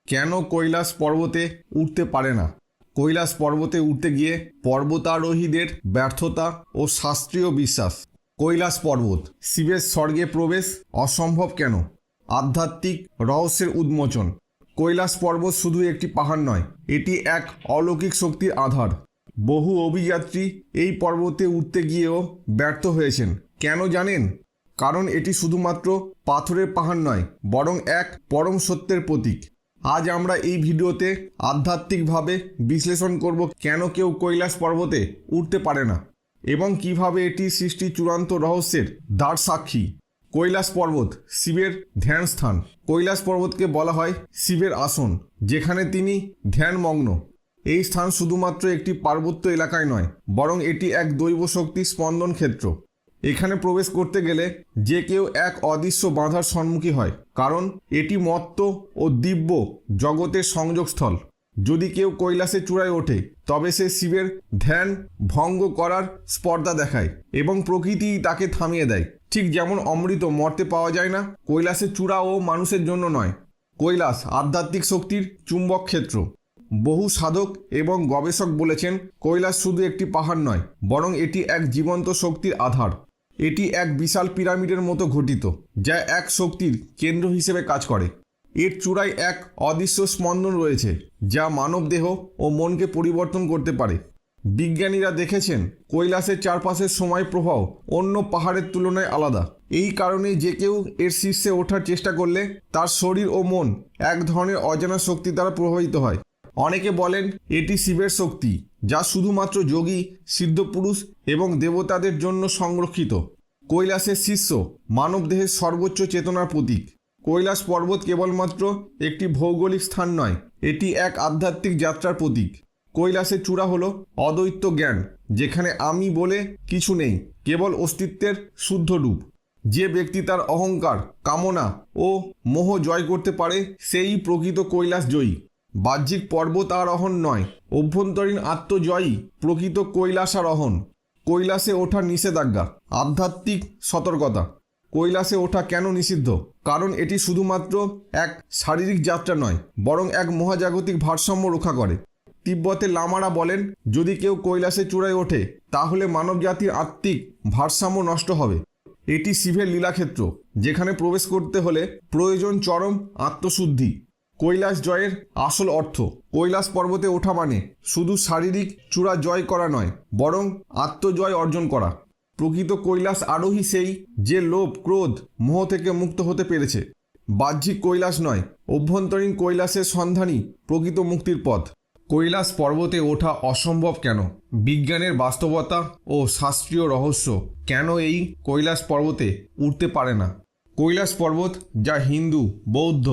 কেন কৈলাস পর্বতে উঠতে পারে না? কৈলাস পর্বতে উঠতে গিয়ে পর্বতারোহীদের ব্যর্থতা ও শাস্ত্রীয় বিশ্বাস। কৈলাস পর্বত, শিবের স্বর্গে প্রবেশ অসম্ভব কেন? আধ্যাত্মিক রহস্যের উন্মোচন। কৈলাস পর্বত শুধু একটি পাহাড় নয়, এটি এক অলৌকিক শক্তির আধার। বহু অভিযাত্রী এই পর্বতে উঠতে গিয়েও ব্যর্থ হয়েছেন। কেন জানেন? কারণ এটি শুধুমাত্র পাথরের পাহাড় নয়, বরং এক পরম সত্যের প্রতীক। আজ আমরা এই ভিডিওতে আধ্যাত্মিকভাবে বিশ্লেষণ করব কেন কেউ কৈলাস পর্বতে উঠতে পারে না এবং কিভাবে এটি সৃষ্টির চূড়ান্ত রহস্যের দ্বার সাক্ষী। কৈলাস পর্বত শিবের ধ্যান স্থান। কৈলাস পর্বতকে বলা হয় শিবের আসন, যেখানে তিনি ধ্যানমগ্ন। এই স্থান শুধুমাত্র একটি পার্বত্য এলাকায় নয়, বরং এটি এক দৈব শক্তির স্পন্দন ক্ষেত্র। এখানে প্রবেশ করতে গেলে যে কেউ এক অদৃশ্য বাধার সম্মুখীন হয়, কারণ এটি মত্ত ও দিব্য জগতের সংযোগস্থল। যদি কেউ কৈলাসের চূড়ায় ওঠে, তবে সে শিবের ধ্যান ভঙ্গ করার স্পর্ধা দেখায় এবং প্রকৃতি তাকে থামিয়ে দেয়। ঠিক যেমন অমৃত মর্তে পাওয়া যায় না, কৈলাসের চূড়া ও মানুষের জন্য নয়। কৈলাস আধ্যাত্মিক শক্তির চুম্বক ক্ষেত্র। বহু সাধক এবং গবেষক বলেছেন কৈলাস শুধু একটি পাহাড় নয়, বরং এটি এক জীবন্ত শক্তির আধার। এটি এক বিশাল পিরামিডের মতো গঠিত, যা এক শক্তির কেন্দ্র হিসেবে কাজ করে। এর চূড়ায় এক অদৃশ্য স্পন্দন রয়েছে, যা মানবদেহ ও মনকে পরিবর্তন করতে পারে। বিজ্ঞানীরা দেখেছেন কৈলাসের চারপাশের সময় প্রবাহ অন্য পাহাড়ের তুলনায় আলাদা। এই কারণে যে কেউ এর শীর্ষে ওঠার চেষ্টা করলে তার শরীর ও মন এক ধরনের অজানা শক্তি দ্বারা প্রভাবিত হয়। অনেকে বলেন এটি শিবের শক্তি, যা শুধুমাত্র যোগী, সিদ্ধপুরুষ এবং দেবতাদের জন্য সংরক্ষিত। কৈলাসের শীর্ষ মানবদেহের সর্বোচ্চ চেতনার প্রতীক। কৈলাস পর্বত কেবলমাত্র একটি ভৌগোলিক স্থান নয়, এটি এক আধ্যাত্মিক যাত্রার প্রতীক। কৈলাসের চূড়া হলো অদ্বৈত জ্ঞান, যেখানে আমি বলে কিছু নেই, কেবল অস্তিত্বের শুদ্ধ রূপ। যে ব্যক্তি তার অহংকার, কামনা ও মোহ জয় করতে পারে, সেই প্রকৃত কৈলাস জয়ী। বাহ্যিক পর্বত আরোহণ নয়, অভ্যন্তরীণ আত্মজয়ী প্রকৃত কৈলাসারোহণ। কৈলাসে ওঠার নিষেধাজ্ঞা। আধ্যাত্মিক সতর্কতা। কৈলাসে ওঠা কেন নিষিদ্ধ? কারণ এটি শুধুমাত্র এক শারীরিক যাত্রা নয়, বরং এক মহাজাগতিক ভারসাম্য রক্ষা করে। তিব্বতের লামারা বলেন, যদি কেউ কৈলাসের চূড়ায় ওঠে, তাহলে মানবজাতির আত্মিক ভারসাম্য নষ্ট হবে। এটি শিবের লীলাক্ষেত্র, যেখানে প্রবেশ করতে হলে প্রয়োজন চরম আত্মশুদ্ধি। কৈলাস জয়ের আসল অর্থ। কৈলাস পর্বতে ওঠা মানে শুধু শারীরিক চূড়া জয় করা নয়, বরং আত্মজয় অর্জন করা। প্রকৃত কৈলাস আরোহী সেই যে লোভ, ক্রোধ, মোহ থেকে মুক্ত হতে পেরেছে। বাহ্যিক কৈলাস নয়, অভ্যন্তরীণ কৈলাসের সন্ধানই প্রকৃত মুক্তির পথ। কৈলাস পর্বতে ওঠা অসম্ভব কেন? বিজ্ঞানের বাস্তবতা ও শাস্ত্রীয় রহস্য কেন এই কৈলাস পর্বতে উঠতে পারে না। কৈলাস পর্বত, যা হিন্দু, বৌদ্ধ,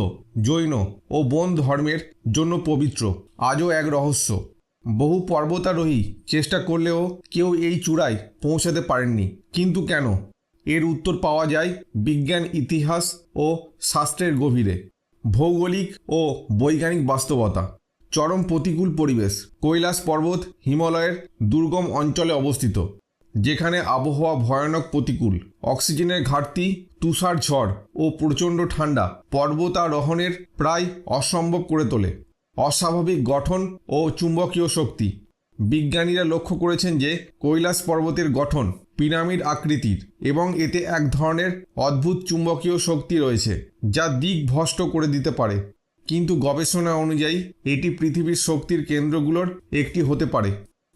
জৈন ও বন ধর্মের জন্য পবিত্র, আজও এক রহস্য। বহু পর্বতারোহী চেষ্টা করলেও কেউ এই চূড়ায় পৌঁছাতে পারেননি। কিন্তু কেন? এর উত্তর পাওয়া যায় বিজ্ঞান, ইতিহাস ও শাস্ত্রের গভীরে। ভৌগোলিক ও বৈজ্ঞানিক বাস্তবতা। চরম প্রতিকূল পরিবেশ। কৈলাস পর্বত হিমালয়ের দুর্গম অঞ্চলে অবস্থিত, যেখানে আবহাওয়া ভয়ানক প্রতিকূল। অক্সিজেনের ঘাটতি, তুষার ঝড় ও প্রচণ্ড ঠান্ডা পর্বতারোহণের প্রায় অসম্ভব করে তোলে। অস্বাভাবিক গঠন ও চুম্বকীয় শক্তি। বিজ্ঞানীরা লক্ষ্য করেছেন যে কৈলাস পর্বতের গঠন পিরামিড আকৃতির এবং এতে এক ধরনের অদ্ভুত চুম্বকীয় শক্তি রয়েছে, যা দিক ভ্রষ্ট করে দিতে পারে। কিন্তু গবেষণা অনুযায়ী এটি পৃথিবীর শক্তির কেন্দ্রগুলোর একটি হতে পারে।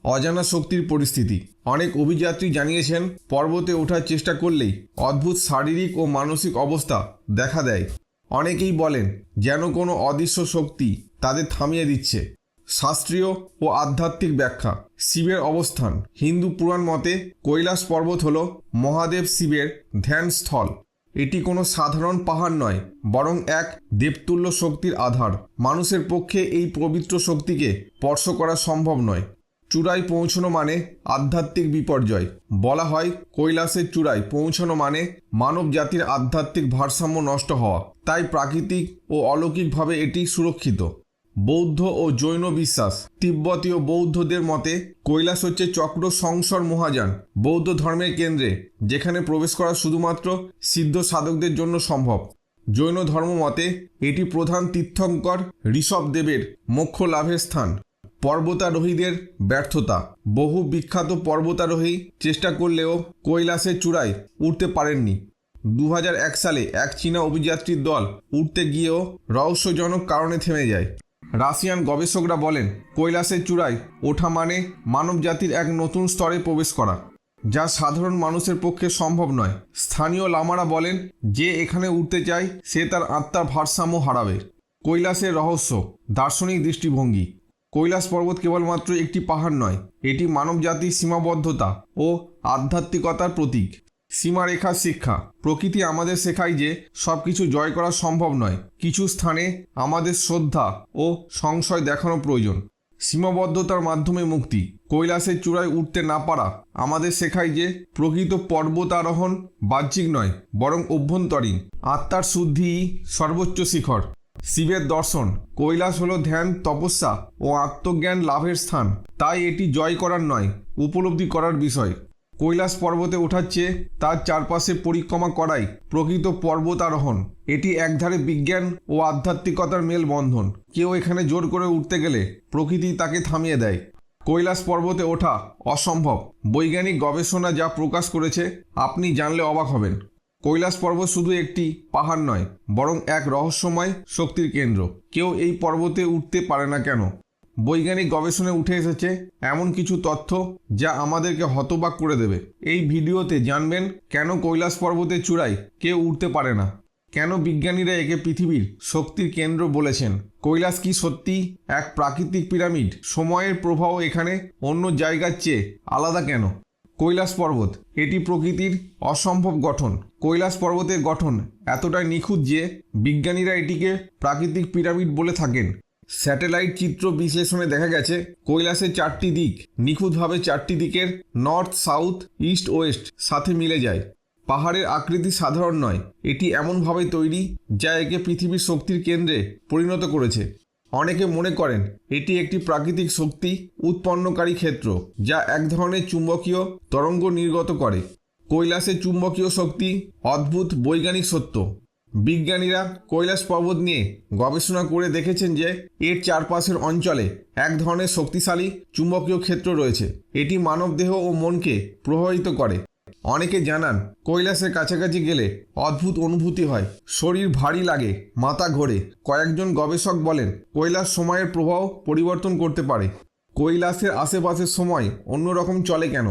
অজানা শক্তির পরিস্থিতি। অনেক অভিযাত্রী জানিয়েছেন পর্বতে ওঠার চেষ্টা করলেই অদ্ভুত শারীরিক ও মানসিক অবস্থা দেখা দেয়। অনেকেই বলেন যেন কোনো অদৃশ্য শক্তি তাদের থামিয়ে দিচ্ছে। শাস্ত্রীয় ও আধ্যাত্মিক ব্যাখ্যা। শিবের অবস্থান। হিন্দু পুরাণ মতে কৈলাস পর্বত হল মহাদেব শিবের ধ্যান স্থল। এটি কোনো সাধারণ পাহাড় নয়, বরং এক দেবতুল্য শক্তির আধার। মানুষের পক্ষে এই পবিত্র শক্তিকে স্পর্শ করা সম্ভব নয়। চূড়ায় পৌঁছানো মানে আধ্যাত্মিক বিপর্যয়। বলা হয় কৈলাসের চূড়ায় পৌঁছানো মানে মানব জাতির আধ্যাত্মিক ভারসাম্য নষ্ট হওয়া। তাই প্রাকৃতিক ও অলৌকিকভাবে এটি সুরক্ষিত। বৌদ্ধ ও জৈন বিশ্বাস। তিব্বতীয় বৌদ্ধদের মতে কৈলাস হচ্ছে চক্র সংসর মহাযান, বৌদ্ধ ধর্মের কেন্দ্রে, যেখানে প্রবেশ করা শুধুমাত্র সিদ্ধ সাধকদের জন্য সম্ভব। জৈন ধর্ম মতে এটি প্রধান তীর্থঙ্কর ঋষভদেবের মোক্ষ লাভের স্থান। পর্বতারোহীদের ব্যর্থতা। বহু বিখ্যাত পর্বতারোহী চেষ্টা করলেও কৈলাসের চূড়ায় উঠতে পারেননি। 2001 সালে এক চীনা অভিযাত্রীর দল উঠতে গিয়েও রহস্যজনক কারণে থেমে যায়। রাশিয়ান গবেষকরা বলেন কৈলাসের চূড়ায় ওঠা মানে মানবজাতির এক নতুন স্তরে প্রবেশ করা, যা সাধারণ মানুষের পক্ষে সম্ভব নয়। স্থানীয় লামারা বলেন যে এখানে উঠতে চায় সে তার আত্মার ভারসাম্য হারাবে। কৈলাসের রহস্য। দার্শনিক দৃষ্টিভঙ্গি। কৈলাস পর্বত কেবলমাত্র একটি পাহাড় নয়, এটি মানবজাতির সীমাবদ্ধতা ও আধ্যাত্মিকতার প্রতীক। সীমারেখার শিক্ষা। প্রকৃতি আমাদের শেখায় যে সব কিছু জয় করা সম্ভব নয়। কিছু স্থানে আমাদের শ্রদ্ধা ও সংশয় দেখানো প্রয়োজন। সীমাবদ্ধতার মাধ্যমে মুক্তি। কৈলাসের চূড়ায় উঠতে না পারা আমাদের শেখায় যে প্রকৃত পর্বতারোহণ বাহ্যিক নয়, বরং অভ্যন্তরীণ। আত্মার শুদ্ধিই সর্বোচ্চ শিখর। শিবের দর্শন। কৈলাস হলো ধ্যান, তপস্যা ও আত্মজ্ঞান লাভের স্থান, তাই এটি জয় করার নয়, উপলব্ধি করার বিষয়। কৈলাস পর্বতে ওঠার চেয়ে তার চারপাশে পরিক্রমা করাই প্রকৃত পর্বতারোহণ। এটি একধারে বিজ্ঞান ও আধ্যাত্মিকতার মেলবন্ধন। কেউ এখানে জোর করে উঠতে গেলে প্রকৃতি তাকে থামিয়ে দেয়। কৈলাস পর্বতে ওঠা অসম্ভব। বৈজ্ঞানিক গবেষণা যা প্রকাশ করেছে আপনি জানলে অবাক হবেন। কৈলাস পর্বত শুধু একটি পাহাড় নয়, বরং এক রহস্যময় শক্তির কেন্দ্র। কেউ এই পর্বতে উঠতে পারে না কেন? বৈজ্ঞানিক গবেষণায় উঠে এসেছে এমন কিছু তথ্য যা আমাদেরকে হতবাক করে দেবে। এই ভিডিওতে জানবেন কেন কৈলাস পর্বতের চূড়ায় কেউ উঠতে পারে না, কেন বিজ্ঞানীরা একে পৃথিবীর শক্তির কেন্দ্র বলেছেন, কৈলাস কি সত্যি এক প্রাকৃতিক পিরামিড, সময়ের প্রভাব এখানে অন্য জায়গার চেয়ে আলাদা কেন। কৈলাস পর্বত এটি প্রকৃতির অসম্ভব গঠন। কৈলাস পর্বতের গঠন এতটাই নিখুঁত যে বিজ্ঞানীরা এটিকে প্রাকৃতিক পিরামিড বলে থাকেন। স্যাটেলাইট চিত্র বিশ্লেষণে দেখা গেছে কৈলাসের চারটি দিক নিখুঁতভাবে চারটি দিকের নর্থ, সাউথ, ইস্ট, ওয়েস্ট সাথে মিলে যায়। পাহাড়ের আকৃতি সাধারণ নয়, এটি এমনভাবে তৈরি যা একে পৃথিবীর শক্তির কেন্দ্রে পরিণত করেছে। অনেকে মনে করেন এটি একটি প্রাকৃতিক শক্তি উৎপন্নকারী ক্ষেত্র যা এক ধরনের চুম্বকীয় তরঙ্গ নির্গত করে। কৈলাসের চুম্বকীয় শক্তি অদ্ভুত বৈজ্ঞানিক সত্য। বিজ্ঞানীরা কৈলাস পর্বত নিয়ে গবেষণা করে দেখেছেন যে এর চারপাশের অঞ্চলে এক ধরনের শক্তিশালী চুম্বকীয় ক্ষেত্র রয়েছে। এটি মানবদেহ ও মনকে প্রভাবিত করে। অনেকে জানান কৈলাসের কাছাকাছি গেলে অদ্ভুত অনুভূতি হয়, শরীর ভারী লাগে, মাথা ঘোরে। কয়েকজন গবেষক বলেন কৈলাস সময়ের প্রভাব পরিবর্তন করতে পারে। কৈলাসের আশেপাশের সময় অন্যরকম চলে কেন?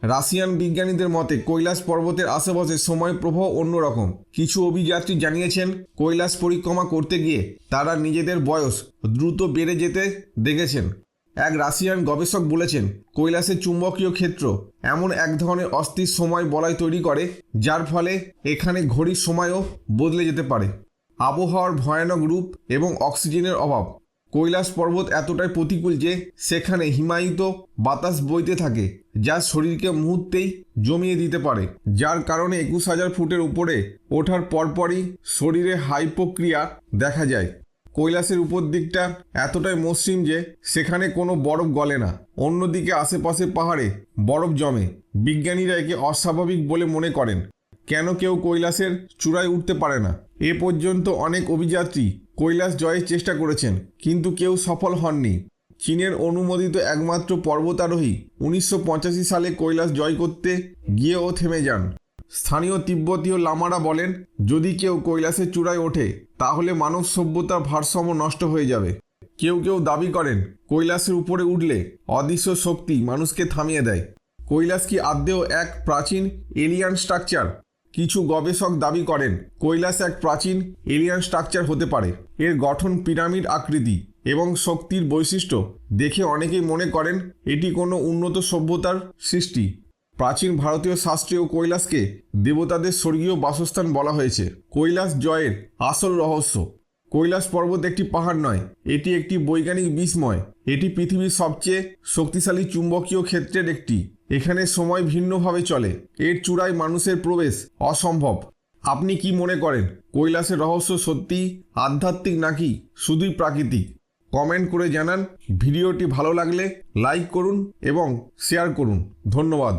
রাশিয়ান বিজ্ঞানীদের মতে কৈলাস পর্বতের আশেপাশে সময় প্রবাহ অন্যরকম। কিছু অভিযাত্রী জানিয়েছেন কৈলাস পরিক্রমা করতে গিয়ে তারা নিজেদের বয়স দ্রুত বেড়ে যেতে দেখেছেন। এক রাশিয়ান গবেষক বলেছেন কৈলাসের চুম্বকীয় ক্ষেত্র এমন এক ধরনের অস্থির সময় বলয় তৈরি করে যার ফলে এখানে ঘড়ির সময়ও বদলে যেতে পারে। আবহাওয়ার ভয়ানক রূপ এবং অক্সিজেনের অভাব। কৈলাস পর্বত এতটাই প্রতিকূল যে সেখানে হিমায়িত বাতাস বইতে থাকে যা শরীরকে মুহূর্তেই জমিয়ে দিতে পারে, যার কারণে 21,000 ফুটের উপরে ওঠার পরপরই শরীরে হাইপোক্রিয়া দেখা যায়। কৈলাসের উপর দিকটা এতটাই মসৃণ যে সেখানে কোনো বরফ গলে না, অন্যদিকে আশেপাশে পাহাড়ে বরফ জমে। বিজ্ঞানীরা একে অস্বাভাবিক বলে মনে করেন। কেন কেউ কৈলাসের চূড়ায় উঠতে পারে না? এ পর্যন্ত অনেক অভিযাত্রী কৈলাস জয়ের চেষ্টা করেছেন, কিন্তু কেউ সফল হননি। চীনের অনুমোদিত একমাত্র পর্বতারোহী 1985 সালে কৈলাস জয় করতে গিয়েও থেমে যান। স্থানীয় তিব্বতীয় লামারা বলেন যদি কেউ কৈলাসের চূড়ায় ওঠে তাহলে মানব সভ্যতার ভারসাম্য নষ্ট হয়ে যাবে। কেউ কেউ দাবি করেন কৈলাসের উপরে উঠলে অদৃশ্য শক্তি মানুষকে থামিয়ে দেয়। কৈলাস কি আদৌ এক প্রাচীন এলিয়ান স্ট্রাকচার? কিছু গবেষক দাবি করেন কৈলাস এক প্রাচীন এলিয়ান স্ট্রাকচার হতে পারে। এর গঠন পিরামিড আকৃতি এবং শক্তির বৈশিষ্ট্য দেখে অনেকেই মনে করেন এটি কোনো উন্নত সভ্যতার সৃষ্টি। প্রাচীন ভারতীয় শাস্ত্রেও কৈলাসকে দেবতাদের স্বর্গীয় বাসস্থান বলা হয়েছে। কৈলাস জয়ের আসল রহস্য। কৈলাস পর্বত একটি পাহাড় নয়, এটি একটি বৈজ্ঞানিক বিস্ময়। এটি পৃথিবীর সবচেয়ে শক্তিশালী চুম্বকীয় ক্ষেত্রের একটি। এখানে সময় ভিন্নভাবে চলে। এর চূড়ায় মানুষের প্রবেশ অসম্ভব। আপনি কি মনে করেন কৈলাসের রহস্য সত্যি আধ্যাত্মিক নাকি শুধুই প্রাকৃতিক? কমেন্ট করে জানান। ভিডিওটি ভালো লাগলে লাইক করুন এবং শেয়ার করুন। ধন্যবাদ।